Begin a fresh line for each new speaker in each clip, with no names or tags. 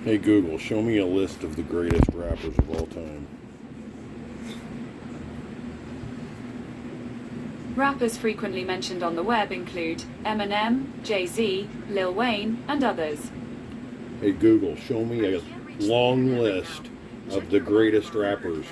Hey Google, show me a list of the greatest rappers of all time.
Rappers frequently mentioned on the web include Eminem, Jay-Z, Lil Wayne, and others.
Hey Google, show me a long list of the greatest rappers.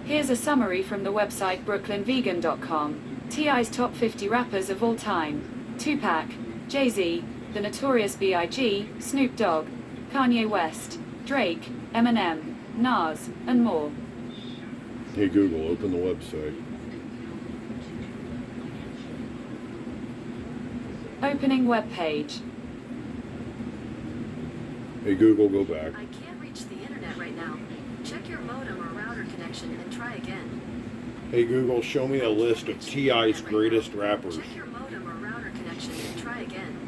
Here's a summary from the website brooklynvegan.com. T.I.'s top 50 rappers of all time: Tupac, Jay-Z, The Notorious B.I.G., Snoop Dogg, Kanye West, Drake, Eminem, Nas, and more.
Hey Google, open the website.
Opening web page.
Hey Google, go back.
I can't reach the internet right now. Check your modem or router connection and try again.
Hey Google, show me a list of T.I.'s greatest rappers.
Check your modem or router connection and try again.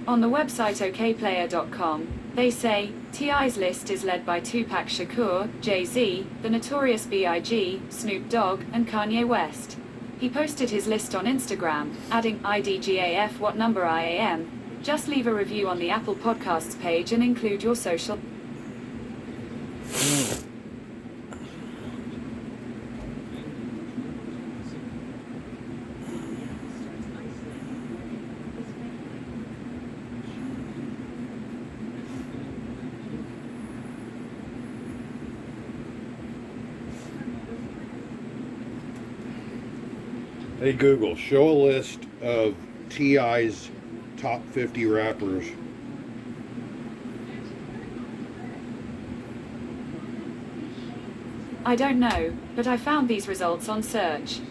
On the website okplayer.com, they say, T.I.'s list is led by Tupac Shakur, Jay-Z, The Notorious B.I.G., Snoop Dogg, and Kanye West. He posted his list on Instagram, adding IDGAF what number IAM. Just leave a review on the Apple Podcasts page and include your social.
Hey Google, show a list of T.I.'s top 50 rappers.
I don't know, but I found these results on search.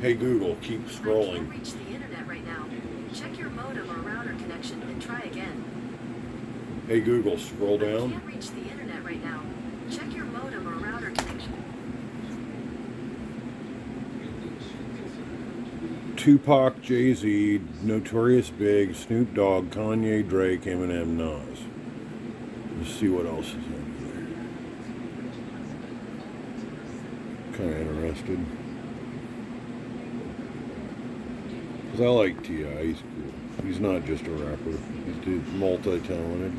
Hey Google, keep
I can't
scrolling.
reach the internet right now. Check your modem or router connection and try again.
Hey Google, scroll
I
down.
can't reach the internet right now. Check your modem or router connection.
Tupac, Jay-Z, Notorious Big, Snoop Dogg, Kanye, Drake, Eminem, Nas. Let's see what else is in there. Kind of interested. Because I like T.I. He's cool. He's not just a rapper. He's multi-talented.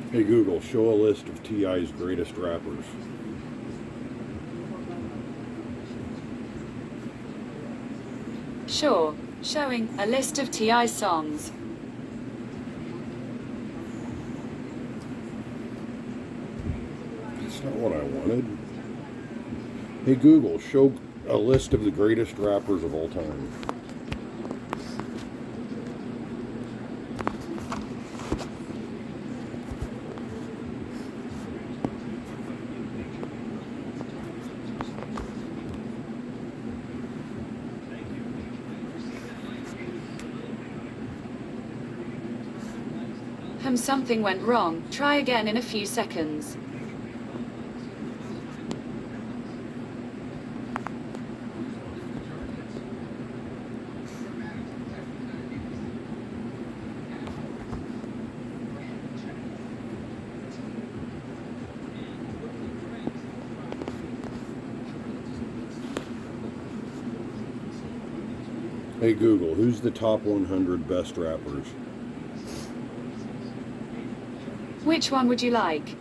Hey Google, show a list of T.I.'s greatest rappers.
Sure, showing a list of T.I.'s songs.
That's not what I wanted. Hey Google, show a list of the greatest rappers of all time.
seems something went wrong. Try again in a few seconds.
Hey Google, who's the top 100 best rappers?
Which one would you like?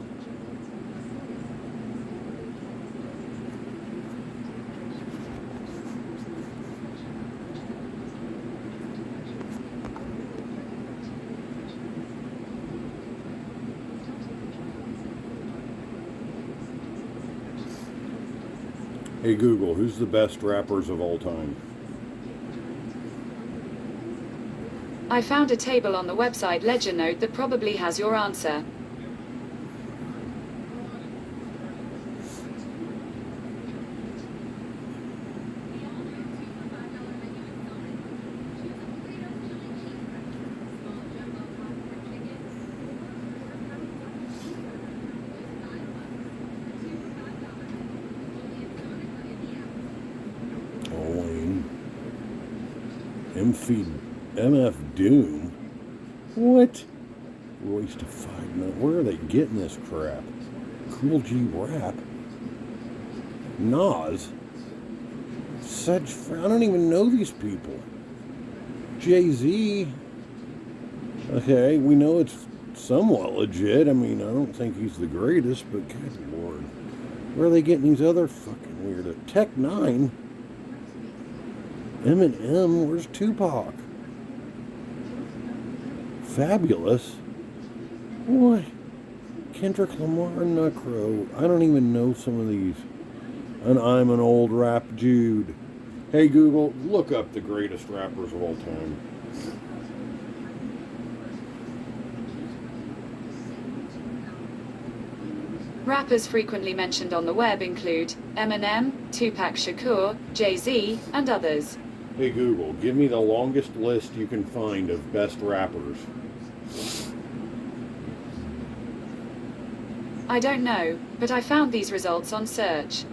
Hey Google, who's the best rappers of all time?
I found a table on the website Ledger Note that probably has your answer.
MF Doom? What? Waste of 5 minutes. Where are they getting this crap? Cool G Rap? Nas? I don't even know these people. Jay-Z? Okay, we know it's somewhat legit. I mean, I don't think he's the greatest, but good lord. Where are they getting these other fucking weirdo? Tech 9? Eminem? Where's Tupac? Fabulous? What? Kendrick Lamar, Necro. I don't even know some of these. And I'm an old rap Jude. Hey Google, look up the greatest rappers of all time.
Rappers frequently mentioned on the web include Eminem, Tupac Shakur, Jay-Z, and others.
Hey Google, give me the longest list you can find of best rappers.
I don't know, but I found these results on search.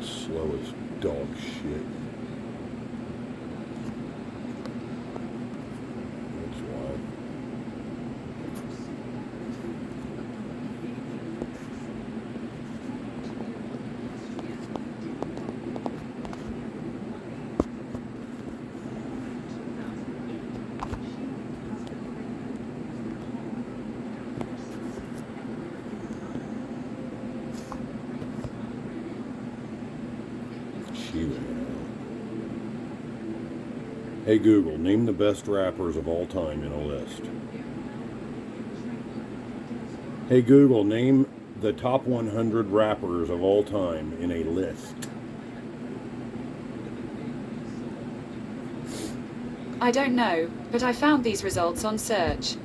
Slow as dog shit. That's why. Hey Google, name the best rappers of all time in a list. Hey Google, name the top 100 rappers of all time in a list.
I don't know, but I found these results on search.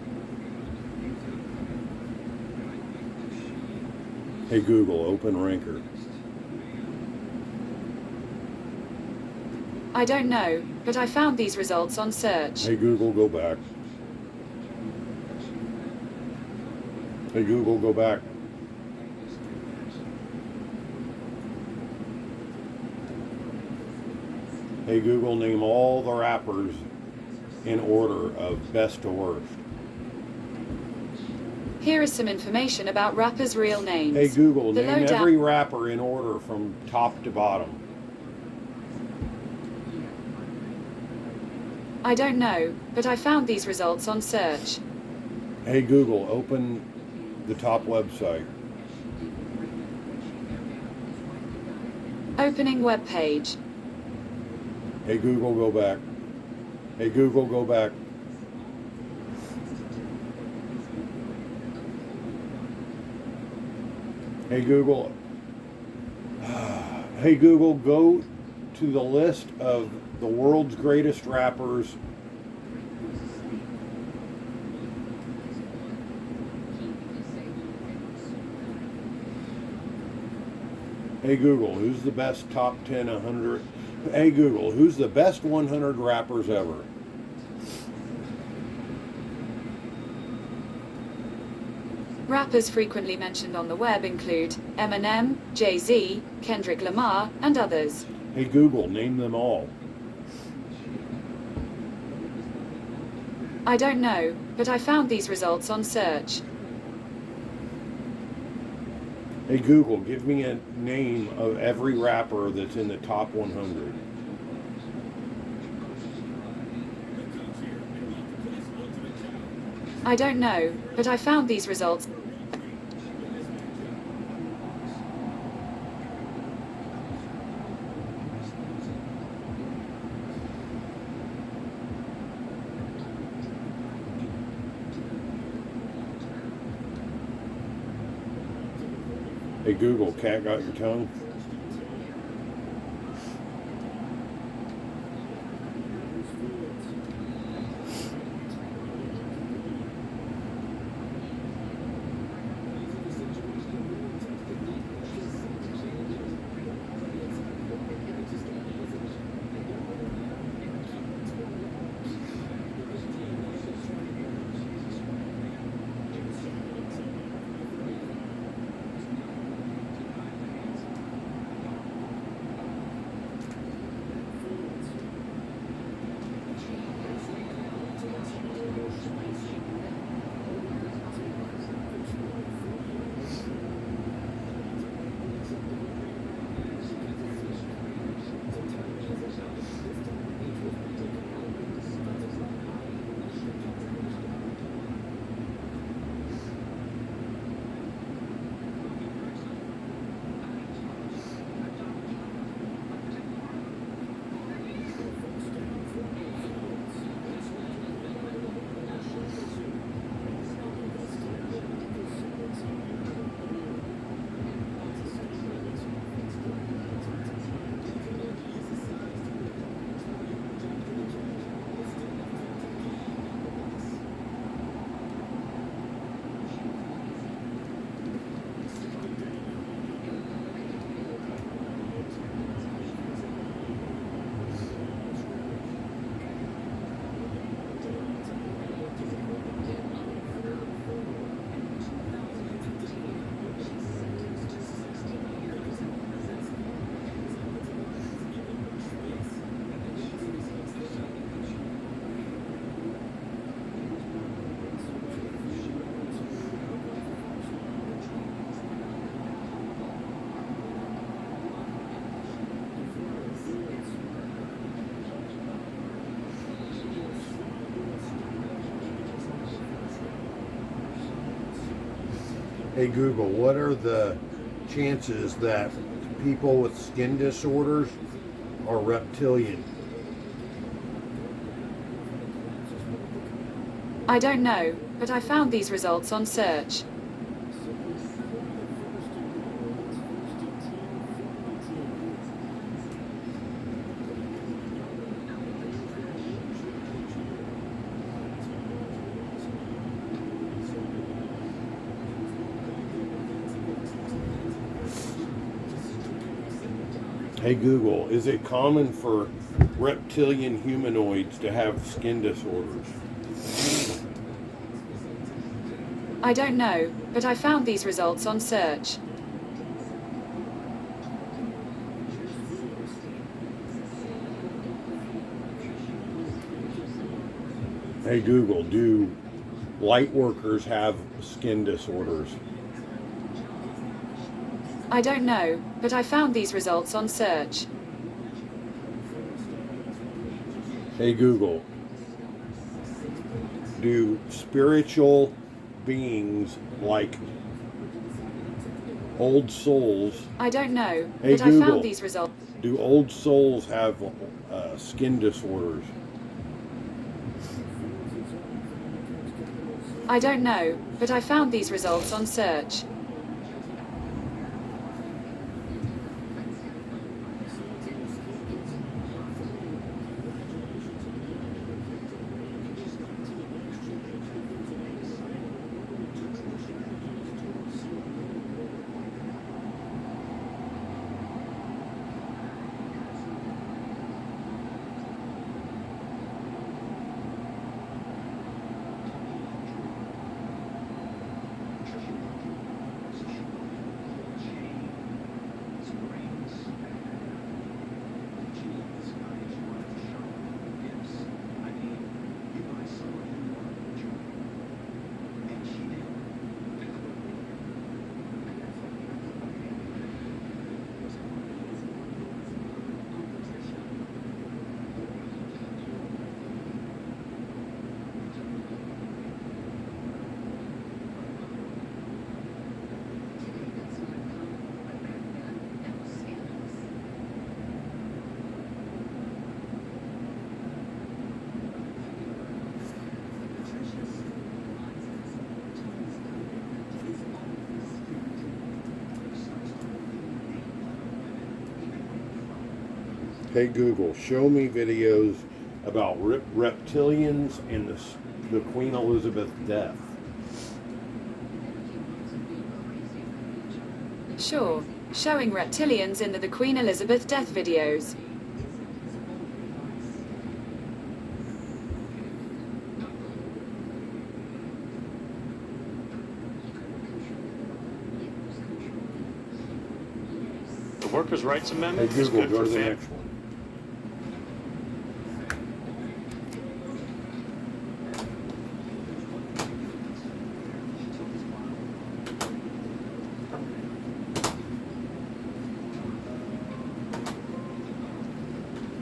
Hey Google, open Ranker.
I don't know, but I found these results on search.
Hey Google, go back. Hey Google, go back. Hey Google, name all the rappers in order of best to worst.
Here is some information about rappers' real names.
Hey Google,
The
name
lowdown-
every rapper in order from top to bottom.
I don't know, but I found these results on search.
Hey Google, open the top website.
Opening web page.
Hey Google, go back. Hey Google, go back. Hey Google. Hey Google, go to the list of the world's greatest rappers. Hey Google, who's the best top 10 100? Hey Google, who's the best 100 rappers ever?
Rappers frequently mentioned on the web include Eminem, Jay-Z, Kendrick Lamar, and others.
Hey Google, name them all.
I don't know, but I found these results on search.
Hey Google, give me a name of every rapper that's in the top 100.
I don't know, but I found these results.
Hey Google, cat got your tongue? Hey Google, what are the chances that people with skin disorders are reptilian?
I don't know, but I found these results on search.
Hey Google, is it common for reptilian humanoids to have skin disorders?
I don't know, but I found these results on search.
Hey Google, do light workers have skin disorders?
I don't know, but I found these results on search.
Hey Google, do spiritual beings like old souls?
I don't know,
Hey
but I
Google,
found these results.
do old souls have skin disorders?
I don't know, but I found these results on search.
Hey Google, show me videos about reptilians and the Queen Elizabeth death.
Sure. Showing reptilians in the Queen Elizabeth death videos.
The Workers' Rights
Hey
Amendment is
Google,
good
go
for
to the
families.
next one.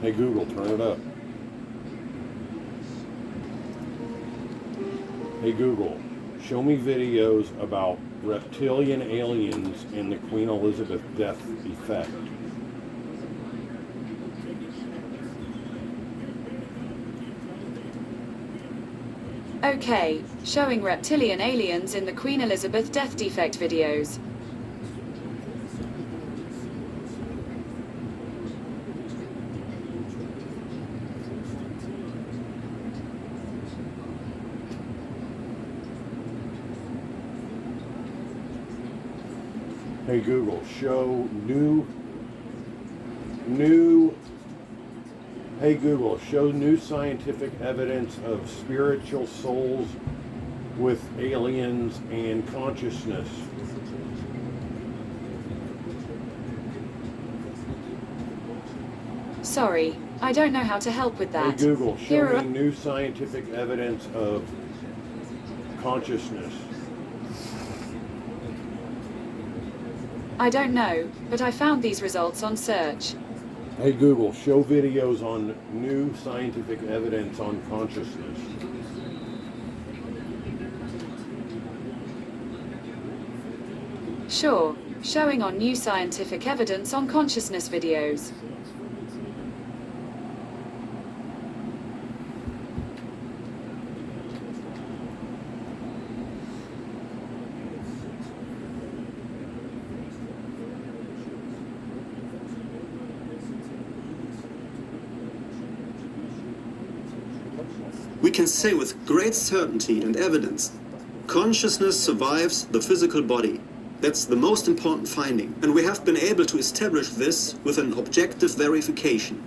Hey Google, turn it up. Hey Google, show me videos about reptilian aliens and the Queen Elizabeth death effect.
Okay, showing reptilian aliens in the Queen Elizabeth death defect videos.
Hey Google, show Hey Google, show new scientific evidence of spiritual souls with aliens and consciousness.
Sorry, I don't know how to help with
Hey
that.
Google,
Here
show
are
me new scientific evidence of consciousness.
I don't know, but I found these results on search.
Hey Google, show videos on new scientific evidence on consciousness.
Sure, showing on new scientific evidence on consciousness videos.
We can say with great certainty and evidence, consciousness survives the physical body. That's the most important finding, and we have been able to establish this with an objective verification.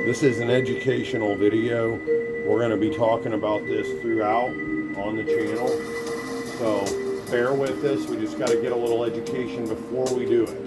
This is an educational video. We're going to be talking about this throughout on the channel. So bear with us. We just got to get a little education before we do it.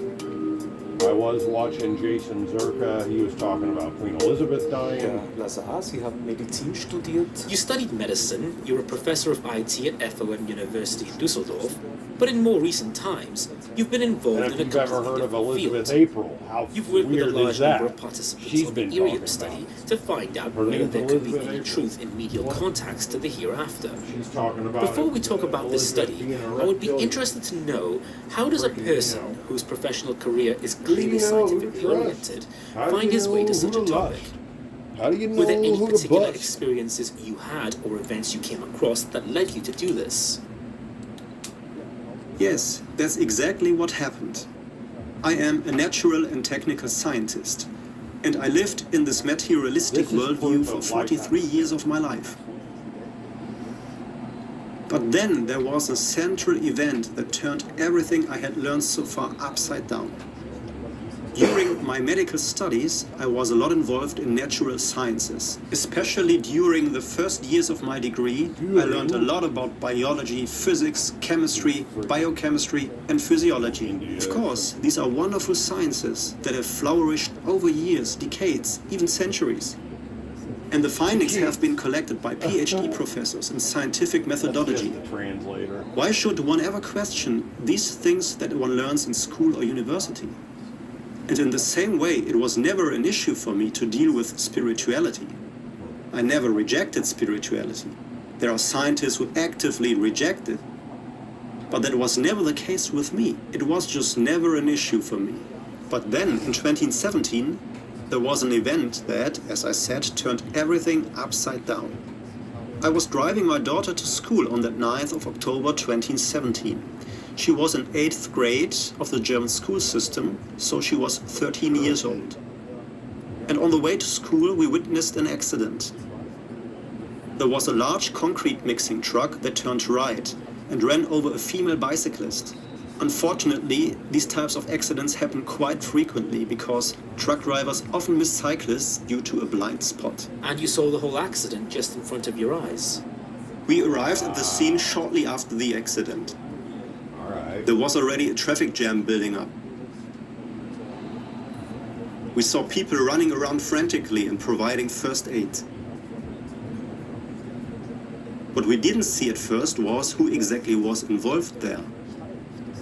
I was watching Jason Zerka. He was talking about Queen Elizabeth dying.
Herr Lazar, Sie haben Medizin studiert.
You studied medicine, you're a professor of IT at FOM University in Düsseldorf, but in more recent times, you've been
And
involved
if
in a
you've ever heard
completely
of
different
Elizabeth
field.
April, how
You've worked with a
weird
large
is
number
that?
of participants
She's
on the
been talking
Irium
about
study
it.
to find out
Her
whether
name's
there could be
Elizabeth
any
April.
truth in medial
What?
contacts to the hereafter.
She's talking about
Before
it,
we talk about this
Elizabeth
study,
being a
I would be
reptilian.
interested to know, how does a
Freaking
person
hell.
whose professional career is
How do
clearly
you know who to
scientifically
trust?
oriented
How do
find
you
his way
know
to such
who
a
to
topic?
lust? How do you know
Were there any
who to
particular
bust?
experiences you had or events you came across that led you to do this?
Yes, that's exactly what happened. I am a natural and technical scientist, and I lived in this materialistic
This is
worldview
proof
for
of
43
life.
years of my life. But then there was a central event that turned everything I had learned so far upside down. During my medical studies, I was a lot involved in natural sciences. Especially during the first years of my degree, I learned a lot about biology, physics, chemistry, biochemistry, and physiology. Of course, these are wonderful sciences that have flourished over years, decades, even centuries. And the findings have been collected by PhD professors in scientific methodology.
That's just the translator.
Why should one ever question these things that one learns in school or university? And in the same way, it was never an issue for me to deal with spirituality. I never rejected spirituality. There are scientists who actively reject it. But that was never the case with me. It was just never an issue for me. But then, in 2017, there was an event that, as I said, turned everything upside down. I was driving my daughter to school on that 9th of October 2017. She was in 8th grade of the German school system, so she was 13 years old. And on the way to school we witnessed an accident. There was a large concrete mixing truck that turned right and ran over a female bicyclist. Unfortunately, these types of accidents happen quite frequently because truck drivers often miss cyclists due to a blind spot.
And you saw the whole accident just in front of your eyes.
We arrived at the scene shortly after the accident. There was already a traffic jam building up. We saw people running around frantically and providing first aid. What we didn't see at first was who exactly was involved there.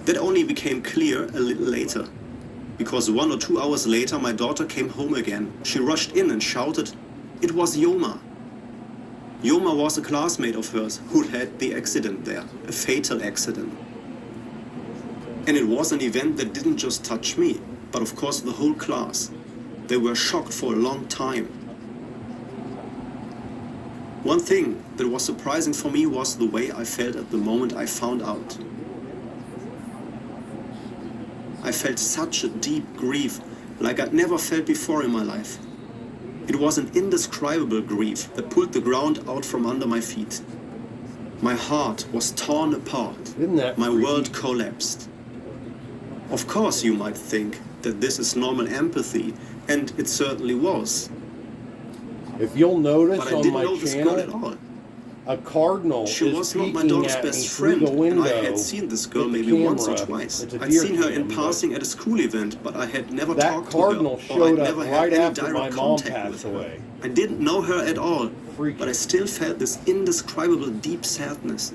That only became clear a little later, because 1 or 2 hours later my daughter came home again. She rushed in and shouted, "It was Yoma." Yoma was a classmate of hers who had the accident there, a fatal accident. And it was an event that didn't just touch me, but of course the whole class. They were shocked for a long time. One thing that was surprising for me was the way I felt at the moment I found out. I felt such a deep grief, like I'd never felt before in my life. It was an indescribable grief that pulled the ground out from under my feet. My heart was torn apart.
Isn't that
My
freaky?
world collapsed. Of course you might think that this is normal empathy, and it certainly was.
If you'll notice
But I
on
didn't
my
know this girl at
channel,
all.
a cardinal
She
is
was not my
peeking
daughter's
at me
best
through
friend,
the window.
and I had seen this girl
with the
maybe once or
camera.
twice.
It's a
I'd
deer
seen her in
cam, but
passing at a school event, but I had never
That
talked to her,
cardinal
or I'd
showed up
never
right
had any
after my
direct
mom
contact with
passed
her.
away.
I didn't know her at all,
Freaky.
but I still felt this indescribable deep sadness.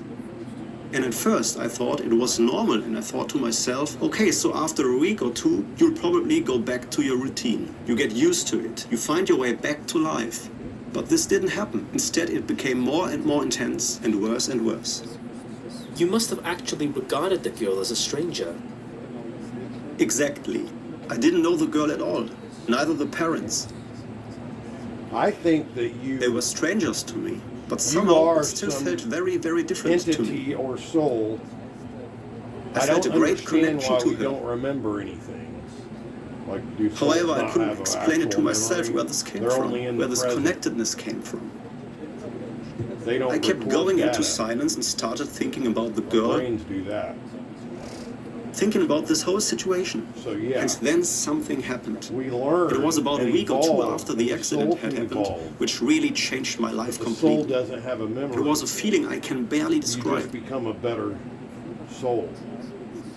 And at first I thought it was normal, and I thought to myself, okay, so after a week or two, you'll probably go back to your routine. You get used to it. You find your way back to life. But this didn't happen. Instead, it became more and more intense and worse and worse.
You must have actually regarded the girl as a stranger.
Exactly. I didn't know the girl at all, neither the parents.
I think that
They were strangers to me, but
You
somehow
are
it still
some
felt very, very different to me.
entity or soul.
I
I
felt
don't
a great
understand
connection
why
to
we
her.
don't remember anything. Like, do souls
However, I
not
couldn't
have an
explain it to
actual
myself
memory?
where this came
They're
from,
only in
where
the
this
present.
connectedness came from.
They don't
I kept
record
going into
data.
silence and started thinking about the
Our
girl,
brains do that.
thinking about this whole situation.
So yeah,
And then something happened.
we learn.
It was about a
and
week or two
evolve,
after
and
the accident
soul
had
can
happened,
evolve.
which really changed my life
The soul
completely.
doesn't have a memory.
It was a feeling I can barely
You just
describe.
become a better soul.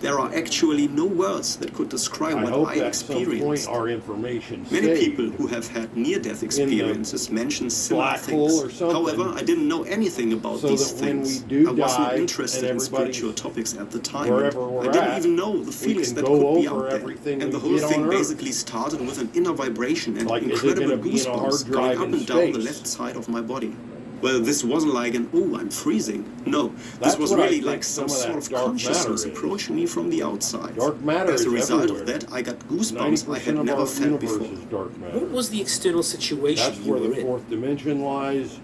There are actually no words that could describe
I
what
hope
I
at some point
experienced.
our information
Many
saved.
people who have had near-death experiences mention similar
black hole
things.
or something,
However, I didn't know anything about
so
these
that when
things.
we do
I wasn't
die
interested
and
in
everybody's
spiritual topics at the time.
wherever we're
I didn't
at,
even know the feelings
can
that
go
could be
over
out there.
everything
And the
we
whole
get
thing
on Earth.
basically started with an inner vibration and
Like, is it
incredible
gonna be in a hard
goosebumps
drive
going up
in
and down the
space?
left side of my body. Well, this wasn't like an, oh, I'm freezing. No,
That's
this was
what I
really
think
like some
some of
sort
that
of
dark
consciousness
matter is.
approaching me from the outside.
Dark matter
As a
is
result
everywhere.
of that, I got goosebumps I
90%
had
of
never
our
felt
universe
before.
is dark matter.
What was the external situation
That's
you
where
were
the
in?
fourth dimension lies.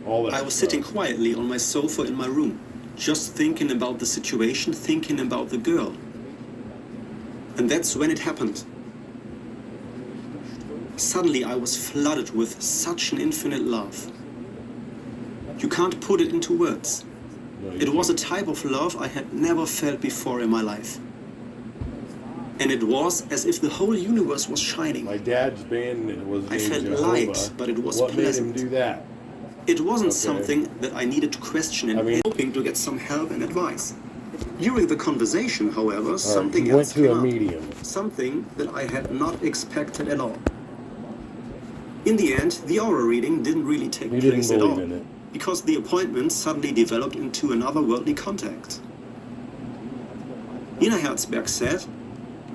All that
I was
stuff.
sitting quietly on my sofa in my room, just thinking about the situation, thinking about the girl. And that's when it happened. Suddenly I was flooded with such an infinite love. You can't put it into words.
No, you
It was a
can't.
type of love I had never felt before in my life. And it was as if the whole universe was shining.
My dad's band was
I
named
felt
Jehovah.
light, but it was
What
pleasant.
made him do that?
It wasn't
Okay.
something that I needed to question and
I mean-
hoping to get some help and advice. During the conversation, however,
All right,
something
he went
else
to
came
a
up.
medium.
Something that I had not expected at all. In the end, the aura reading didn't really take
He didn't
place at all,
believe in it.
because the appointment suddenly developed into another worldly contact. Nina Herzberg said,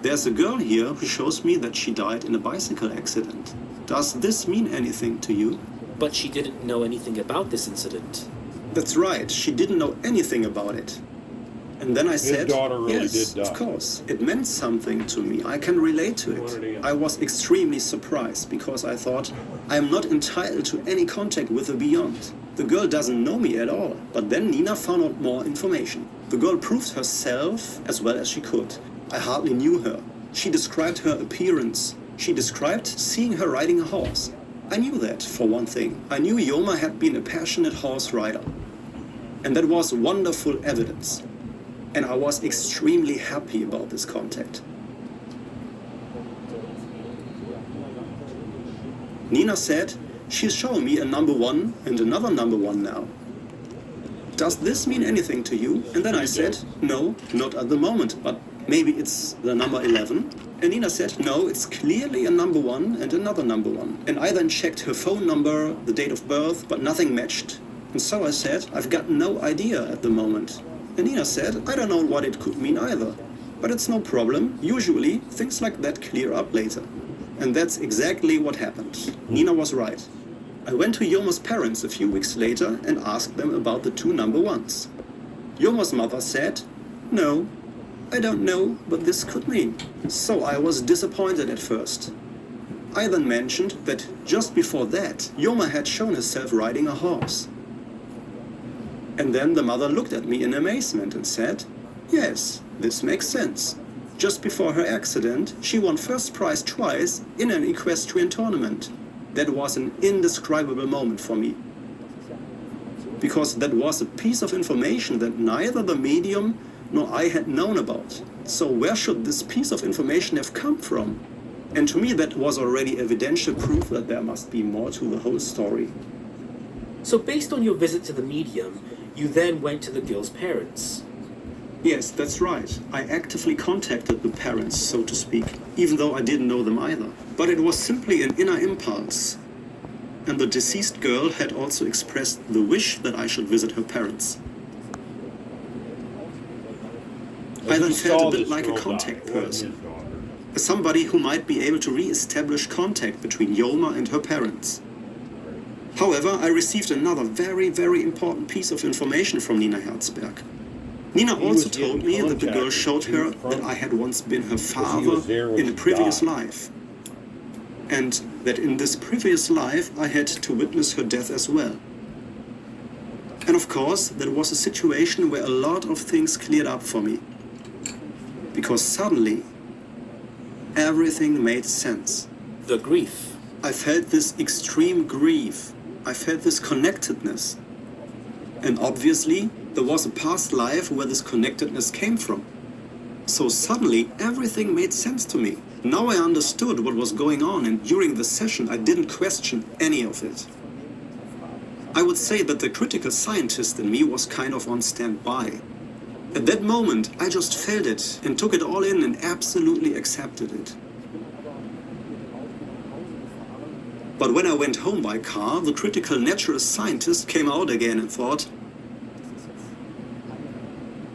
"There's a girl here who shows me that she died in a bicycle accident. Does this mean anything to you?"
But she didn't know anything about this incident.
That's right, she didn't know anything about it. And then I said,
daughter really
yes,
did die.
of course, it meant something to me. I can relate to it. I was extremely surprised because I thought, I am not entitled to any contact with the beyond. The girl doesn't know me at all. But then Nina found out more information. The girl proved herself as well as she could. I hardly knew her. She described her appearance. She described seeing her riding a horse. I knew that, for one thing. I knew Yoma had been a passionate horse rider. And that was wonderful evidence. And I was extremely happy about this contact. Nina said, she's showing me a number 1 and another number 1 now. Does this mean anything to you? And then I said, no, not at the moment, but maybe it's the number 11. And Nina said, no, it's clearly a number 1 and another number 1. And I then checked her phone number, the date of birth, but nothing matched. And so I said, I've got no idea at the moment. And Nina said, I don't know what it could mean either. But it's no problem. Usually, things like that clear up later. And that's exactly what happened. Nina was right. I went to Yoma's parents a few weeks later and asked them about the 2 number 1s. Yoma's mother said, no, I don't know what this could mean. So I was disappointed at first. I then mentioned that just before that, Yoma had shown herself riding a horse. And then the mother looked at me in amazement and said, yes, this makes sense. Just before her accident, she won first prize twice in an equestrian tournament. That was an indescribable moment for me. Because that was a piece of information that neither the medium nor I had known about. So where should this piece of information have come from? And to me that was already evidential proof that there must be more to the whole story.
So based on your visit to the medium, you then went to the girl's parents.
Yes, that's right. I actively contacted the parents, so to speak, even though I didn't know them either. But it was simply an inner impulse. And the deceased girl had also expressed the wish that I should visit her parents. I then felt a bit like a contact person. As somebody who might be able to re-establish contact between Yoma and her parents. However, I received another very, very important piece of information from Nina Herzberg. Nina also told me that the girl showed her that I had once been her father in a previous life. And that in this previous life I had to witness her death as well. And of course, that was a situation where a lot of things cleared up for me. Because suddenly, everything made sense.
The grief.
I felt this extreme grief. I felt this connectedness. And obviously, there was a past life where this connectedness came from. So suddenly, everything made sense to me. Now I understood what was going on, and during the session I didn't question any of it. I would say that the critical scientist in me was kind of on standby. At that moment, I just felt it and took it all in and absolutely accepted it. But when I went home by car, the critical natural scientist came out again and thought,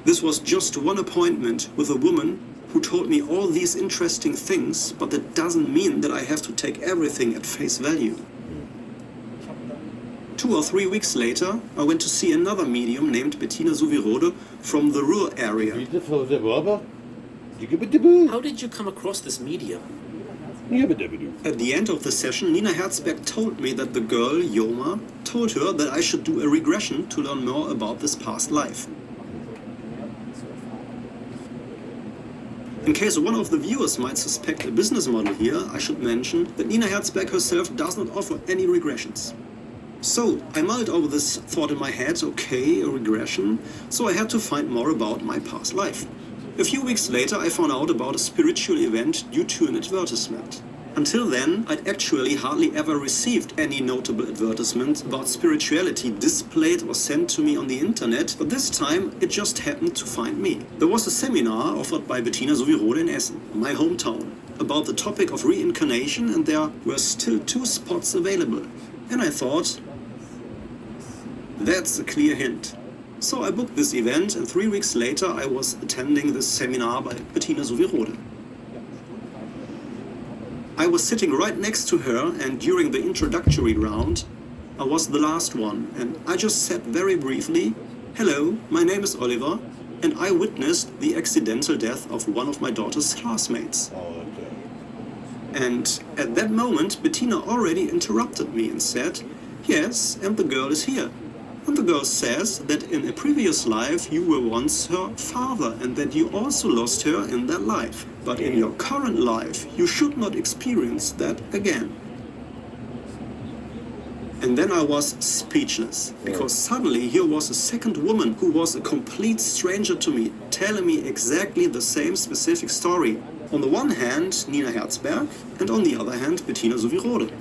this was just one appointment with a woman who told me all these interesting things, but that doesn't mean that I have to take everything at face value. 2 or 3 weeks later, I went to see another medium named Bettina Suvirode from the Ruhr area.
How did you come across this medium?
At the end of the session, Nina Herzberg told me that the girl, Yoma, told her that I should do a regression to learn more about this past life. In case one of the viewers might suspect a business model here, I should mention that Nina Herzberg herself does not offer any regressions. So, I mulled over this thought in my head, okay, a regression, so I had to find more about my past life. A few weeks later, I found out about a spiritual event due to an advertisement. Until then, I'd actually hardly ever received any notable advertisement about spirituality displayed or sent to me on the internet, but this time it just happened to find me. There was a seminar offered by Bettina Suvirode in Essen, my hometown, about the topic of reincarnation, and there were still 2 spots available. And I thought, that's a clear hint. So I booked this event, and 3 weeks later I was attending this seminar by Bettina Suvirode. I was sitting right next to her, and during the introductory round, I was the last one, and I just said very briefly, hello, my name is Oliver, and I witnessed the accidental death of one of my daughter's classmates. And at that moment, Bettina already interrupted me and said, yes, and the girl is here. And the girl says that in a previous life you were once her father and that you also lost her in that life. But in your current life, you should not experience that again. And then I was speechless, because suddenly here was a second woman who was a complete stranger to me, telling me exactly the same specific story. On the one hand, Nina Herzberg, and on the other hand, Bettina Suvirode.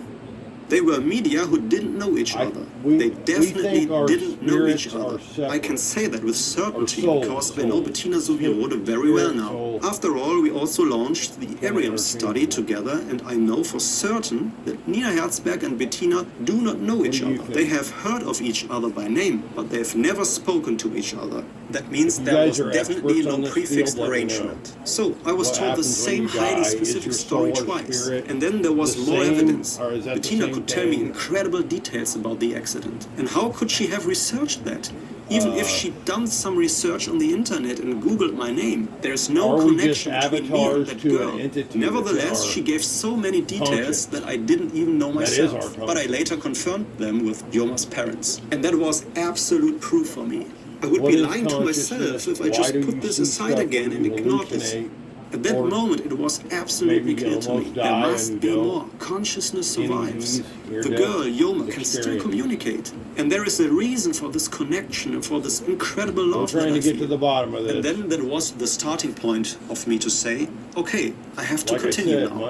They were media who didn't know each other. They definitely didn't know each other. I can say that with certainty because I know Bettina Suvirode very well now. After all, we also launched the Arium study together, and I know for certain that Nina Herzberg and Bettina do not know each other. They have heard of each other by name, but they've never spoken to each other. That means there was definitely no prefixed arrangement. So I was told the same highly specific story twice, and then there was more evidence. Bettina could tell me incredible details about the accident. And how could she have researched that? Even if she'd done some research on the internet and Googled my name, there's no connection between me and that girl. Nevertheless, she gave so many details that I didn't even know myself. But I later confirmed them with Dioma's parents. And that was absolute proof for me. I would be lying to myself if I just put this aside again and ignored this. At that moment, it was absolutely clear to me. There must be more. Consciousness survives. The girl, Yoma, can still communicate. And there is a reason for this connection and for this incredible love that I feel. And then that was the starting point of me to say, okay, I have to continue now.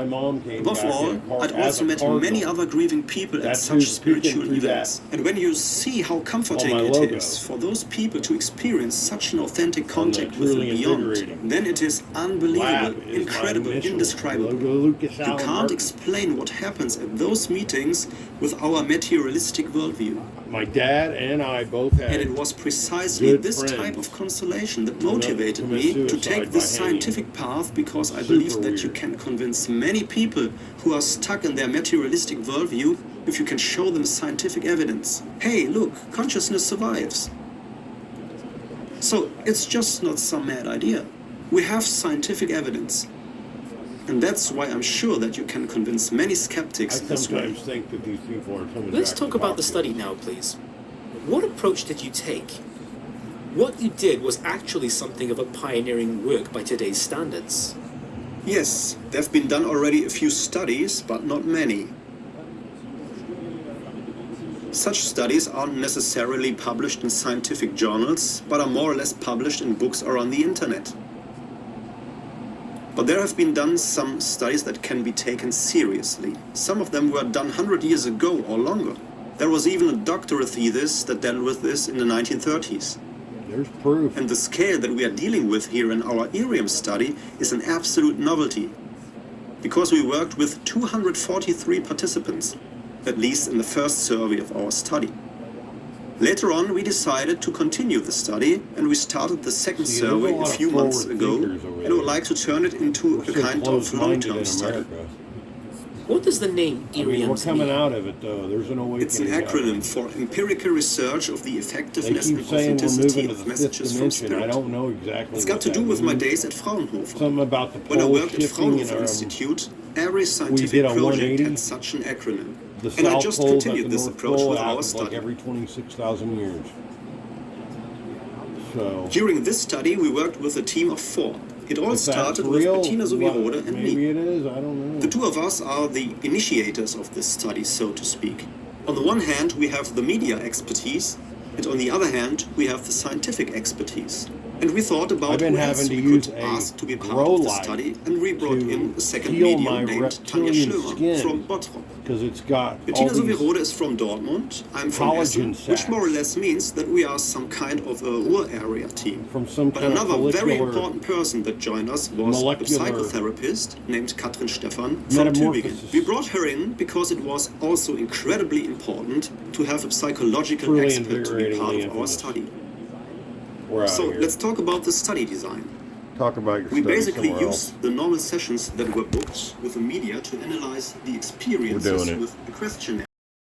Above all, I'd also met many other grieving people at such spiritual events. And when you see how comforting it is for those people to experience such an authentic contact with the beyond, then it is unbelievable, incredible, indescribable. You can't explain what happens at those meetings with our materialistic worldview.
My dad and I both had.
And it was precisely this type of consolation that motivated me to take this scientific path, because I believe that you can convince many people who are stuck in their materialistic worldview if you can show them scientific evidence. Hey, look, consciousness survives. So it's just not some mad idea. We have scientific evidence. And that's why I'm sure that you can convince many skeptics this way.
Think that these people are coming
Let's
back
talk
to
about the
mock
study now, please. What approach did you take? What you did was actually something of a pioneering work by today's standards.
Yes, there have been done already a few studies, but not many. Such studies aren't necessarily published in scientific journals, but are more or less published in books or on the internet. But there have been done some studies that can be taken seriously. Some of them were done 100 years ago or longer. There was even a doctorate thesis that dealt with this in the 1930s.
There's proof.
And the scale that we are dealing with here in our Arium study is an absolute novelty. Because we worked with 243 participants, at least in the first survey of our study. Later on, we decided to continue the study, and we started the second survey a few months ago, and would like to turn it into a kind of long-term study.
What does the name Arium
We're coming
mean?
out of it, though. There's an awakening.
It's an acronym for empirical research of the
They
effectiveness
keep
and
saying we're
authenticity
moving to
of
the fifth
messages from
dimension. I
spirit.
don't know exactly.
It's got to do with my days at Fraunhofer.
Something about the
When I
pole
worked at
shifting in
Fraunhofer
our,
Institute, every
did
scientific
a
project
180.
had such an acronym.
the
And I
South
just
Pole, but
continued
the
this
North
approach
Pole
with our
happens like
study.
every 26,000 years. So
During this study, we worked with a team of 4. It all
if that's
started with
real,
Bettina Suvirode and
maybe
me.
it is. I don't know.
The two of us are the initiators of this study, so to speak. On the one hand, we have the media expertise, and on the other hand, we have the scientific expertise. And we thought
I've
about
been
who else
having
we
to use
could
a
ask to be part
grow
of the
light
study, and we brought
to
in a second
heal my
medium named Tanja
reptilian
Schlömer
skin.
from Bottrop.
because it's got
Bettina
all these
Suvirode is from Dortmund, I'm from
collagen
Essen, which more or
sacs
less means that we are some kind of a Ruhr area team.
from some
But
kind of
another very
follicular
important person that joined us was a
molecular
psychotherapist named Katrin Stephan from Tübingen.
metamorphosis.
We brought her in because it was also incredibly important to have a psychological
Truly
expert to be part
invigoratingly
of our
infamous.
study.
We're out
So
of here.
let's talk about the study design.
Talk about your
We
study
basically
somewhere
used the normal sessions that were booked with the media to analyze the experiences
it.
with a questionnaire.